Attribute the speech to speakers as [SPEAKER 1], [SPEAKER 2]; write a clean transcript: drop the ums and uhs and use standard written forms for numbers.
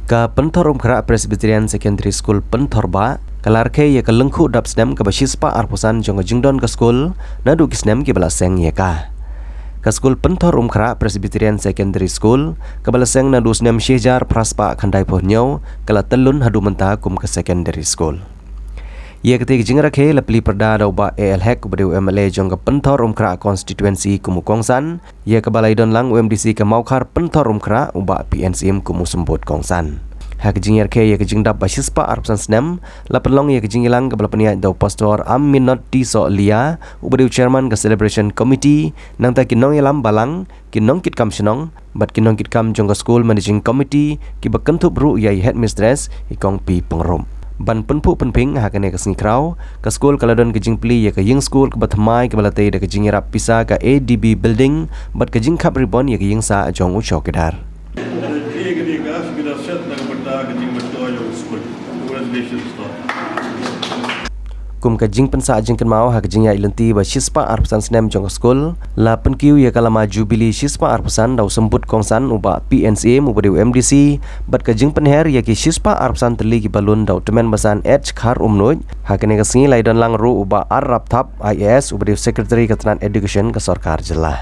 [SPEAKER 1] Ka pentor umkra Presbyterian Secondary School pentorba kalar ke ya kalengku dap snem ka basispa arpusan jong jingdon ka school nadu kisnem ki balaseng ya ka school pentor umkra Presbyterian Secondary School ka balaseng nadu snem shejar praspa khandai pohnyau kala telun hadu menta kum ka secondary school ia ketik jingra ke lapli perda dauba AL hek badu MLA jong ka pentor umkra constituency kumukongsan ia ka balai don lang UMDC ka maukar pentor umkra uba PNCM kumusembut kongsan hak jingir ke ia kejingdap basispa arpsan snem lapelong ia kejingilang ka balapnia dau pastor Aminot di Solia ubadu chairman ka celebration committee nang ta kinong ilam balang kinong kit kam senong bat kinong kit kam jong ka school managing committee ki bakentu bru ia headmistress ikong pi pengrom ban penpu penping hakane ka singrau ka school kaladon ke jingpli ya ka ying school ka batmai ka balate de ka jingira pisa ka ADB building bat ka jingkap ribon ya ka yingsa jong u chokidar kum ka jing pensa jing kan mau ha ka jing ya ilenti ba shispa arpusan snem jong school la penkiu ya kalama jubili shispa arpusan dau sembut kongsan uba PNCM uba MDC bat ka jing penher ya ki shispa arpusan teli ki balun dau temen basan H khar umnoj ha ka ne ka singi lai don lang ru uba Arab thap IAS uba secretary ka tanan education ka sarkar jela